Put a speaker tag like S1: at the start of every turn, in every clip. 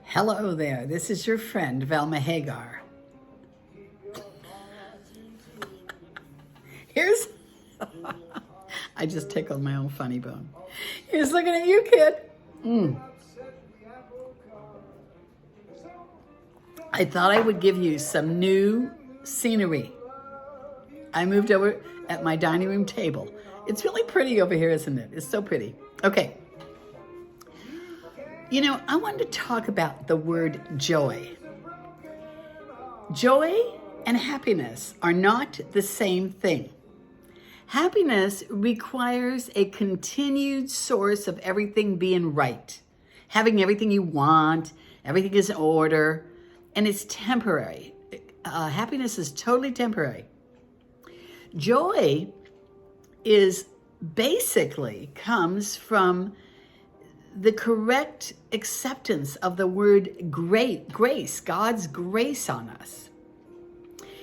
S1: Hello there, this is your friend Velma Hagar. Here's, I just tickled my own funny bone. Here's looking at you, kid. I thought I would give you some new scenery. I moved over at my dining room table. It's really pretty over here, isn't it? It's so pretty. Okay. You know, I wanted to talk about the word joy. Joy and happiness are not the same thing. Happiness requires a continued source of everything being right, having everything you want, everything is in order, and it's temporary. Happiness is totally temporary. Joy is basically comes from the correct acceptance of the word grace, God's grace on us.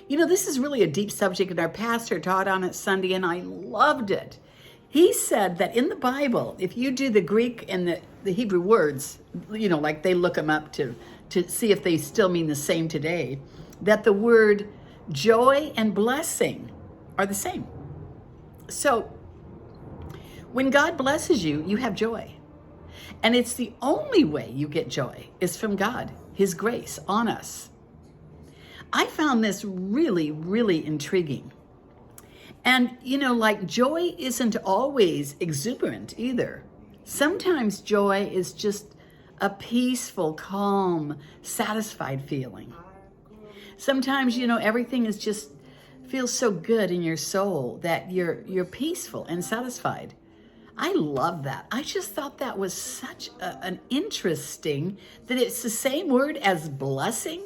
S1: You know, this is really a deep subject, and our pastor taught on it Sunday, and I loved it. He said that in the Bible, if you do the Greek and the Hebrew words, you know, like they look them up to see if they still mean the same today, that the word joy and blessing are the same. So when God blesses you, you have joy. And it's the only way you get joy is from God, His grace on us. I found this really, really intriguing. And, you know, like joy isn't always exuberant either. Sometimes joy is just a peaceful, calm, satisfied feeling. Sometimes, you know, everything is just feels so good in your soul that you're peaceful and satisfied. I love that. I just thought that was such an interesting, that it's the same word as blessing.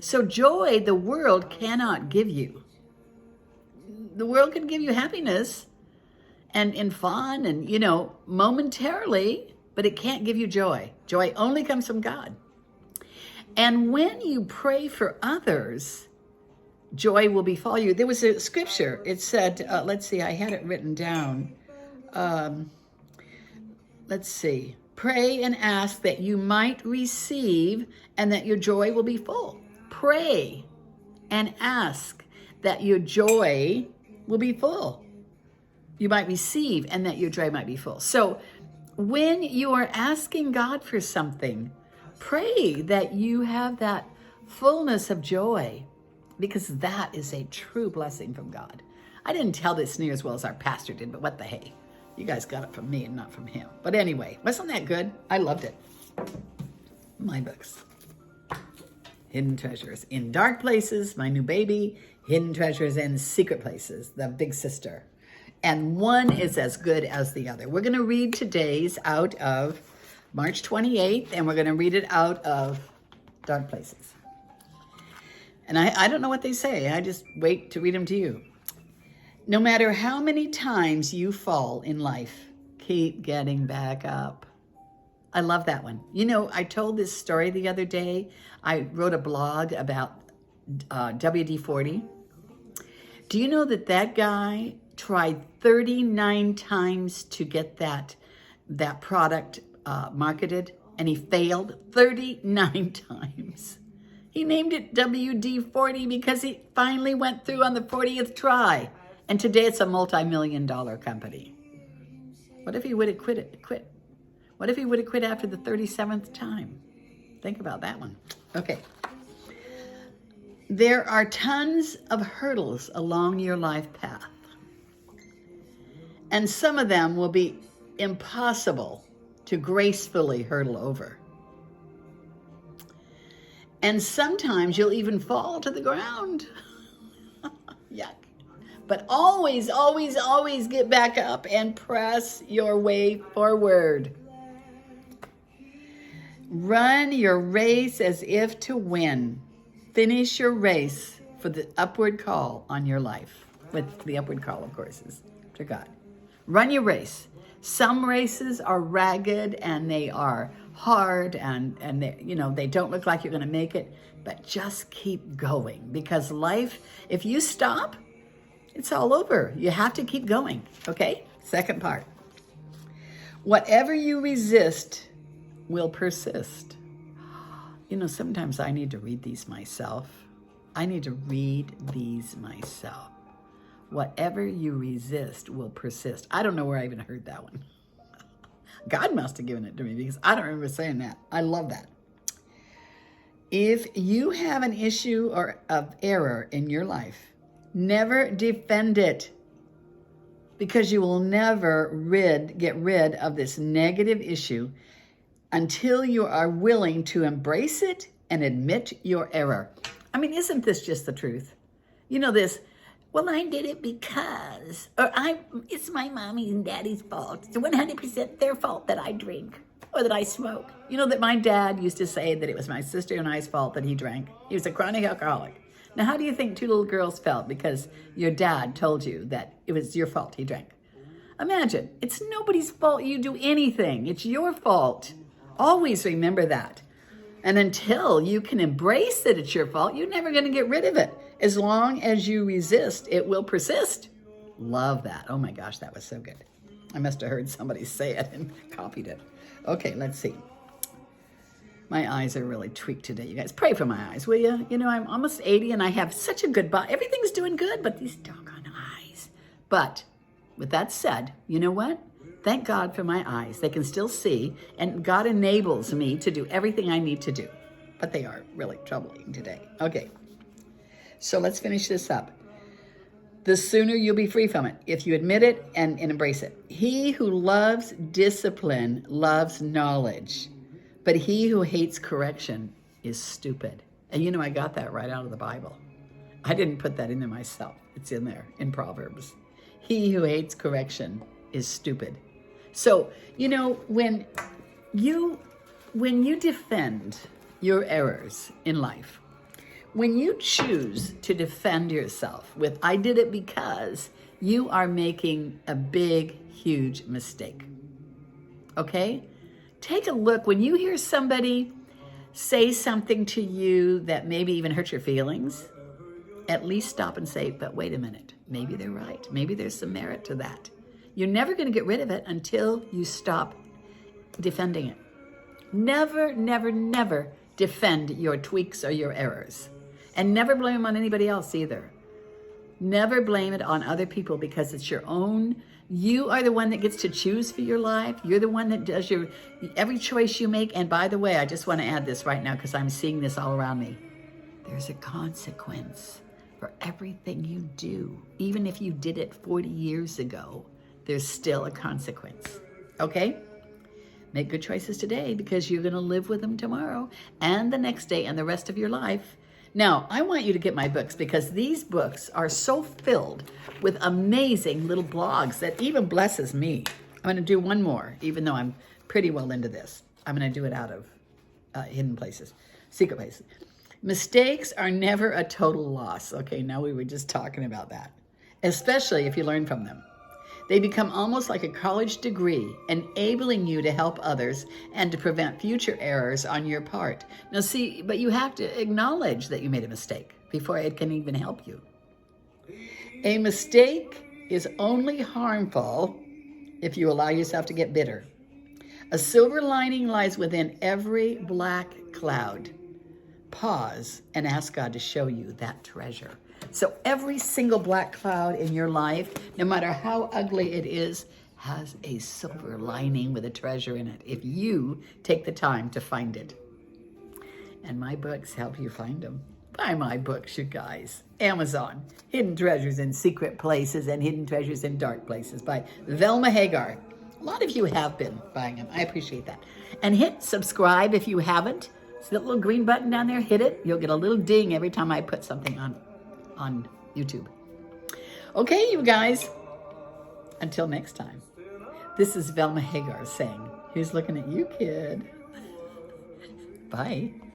S1: So joy, the world cannot give you. The world can give you happiness and fun and, you know, momentarily, but it can't give you joy. Joy only comes from God. And when you pray for others, joy will befall you. There was a scripture. It said, let's see, I had it written down. Let's see. Pray and ask that you might receive and that your joy will be full. Pray and ask that your joy will be full. You might receive and that your joy might be full. So when you are asking God for something, pray that you have that fullness of joy, because that is a true blessing from God. I didn't tell this near as well as our pastor did, but what the hey. You guys got it from me and not from him. But anyway, wasn't that good? I loved it. My books. Hidden Treasures. In Dark Places, my new baby. Hidden Treasures and Secret Places, the big sister. And one is as good as the other. We're going to read today's out of March 28th, and we're going to read it out of Dark Places. And I don't know what they say. I just wait to read them to you. No matter how many times you fall in life, keep getting back up. I love that one. You know, I told this story the other day. I wrote a blog about WD-40. Do you know that guy tried 39 times to get that product marketed, and he failed 39 times. He named it WD-40 because he finally went through on the 40th try. And today it's a multi-million-dollar company. What if he would have quit? What if he would have quit after the 37th time? Think about that one. Okay. There are tons of hurdles along your life path. And some of them will be impossible to gracefully hurdle over. And sometimes you'll even fall to the ground. Yuck. But always, always, always get back up and press your way forward. Run your race as if to win. Finish your race for the upward call on your life. With the upward call, of course, is to God. Run your race. Some races are ragged and they are hard and they, you know, they don't look like you're going to make it. But just keep going, because life, if you stop, it's all over. You have to keep going, okay? Second part. Whatever you resist will persist. You know, sometimes I need to read these myself. I need to read these myself. Whatever you resist will persist. I don't know where I even heard that one. God must have given it to me because I don't remember saying that. I love that. If you have an issue or of error in your life, never defend it, because you will never get rid of this negative issue until you are willing to embrace it and admit your error. I mean, isn't this just the truth? You know this, well, I did it because, or it's my mommy and daddy's fault. It's 100% their fault that I drink or that I smoke. You know that my dad used to say that it was my sister and I's fault that he drank. He was a chronic alcoholic. Now, how do you think two little girls felt because your dad told you that it was your fault he drank? Imagine, it's nobody's fault you do anything. It's your fault. Always remember that. And until you can embrace that it's your fault, you're never going to get rid of it. As long as you resist, it will persist. Love that. Oh my gosh, that was so good. I must have heard somebody say it and copied it. Okay, let's see. My eyes are really tweaked today, you guys. Pray for my eyes, will you? You know, I'm almost 80 and I have such a good body. Everything's doing good, but these doggone eyes. But with that said, you know what? Thank God for my eyes. They can still see, and God enables me to do everything I need to do. But they are really troubling today. Okay, so let's finish this up. The sooner you'll be free from it, if you admit it and embrace it. He who loves discipline loves knowledge, but he who hates correction is stupid. And you know, I got that right out of the Bible. I didn't put that in there myself. It's in there in Proverbs. He who hates correction is stupid. So, you know, when you defend your errors in life, when you choose to defend yourself with, I did it because, you are making a big, huge mistake. Okay? Take a look. When you hear somebody say something to you that maybe even hurt your feelings, at least stop and say, but wait a minute. Maybe they're right. Maybe there's some merit to that. You're never going to get rid of it until you stop defending it. Never, never, never defend your tweaks or your errors. And never blame them on anybody else either. Never blame it on other people, because it's your own. You are the one that gets to choose for your life. You're the one that does every choice you make. And by the way, I just want to add this right now because I'm seeing this all around me. There's a consequence for everything you do. Even if you did it 40 years ago, there's still a consequence. Okay? Make good choices today, because you're going to live with them tomorrow and the next day and the rest of your life. Now, I want you to get my books, because these books are so filled with amazing little blogs that even blesses me. I'm going to do one more, even though I'm pretty well into this. I'm going to do it out of hidden places, secret places. Mistakes are never a total loss. Okay, now we were just talking about that, especially if you learn from them. They become almost like a college degree, enabling you to help others and to prevent future errors on your part. Now see, but you have to acknowledge that you made a mistake before it can even help you. A mistake is only harmful if you allow yourself to get bitter. A silver lining lies within every black cloud. Pause and ask God to show you that treasure. So every single black cloud in your life, no matter how ugly it is, has a silver lining with a treasure in it, if you take the time to find it. And my books help you find them. Buy my books, you guys. Amazon, Hidden Treasures in Secret Places and Hidden Treasures in Dark Places by Velma Hagar. A lot of you have been buying them. I appreciate that. And hit subscribe if you haven't. See that little green button down there? Hit it. You'll get a little ding every time I put something on YouTube. Okay, you guys. Until next time. This is Velma Hagar saying, here's looking at you, kid. Bye.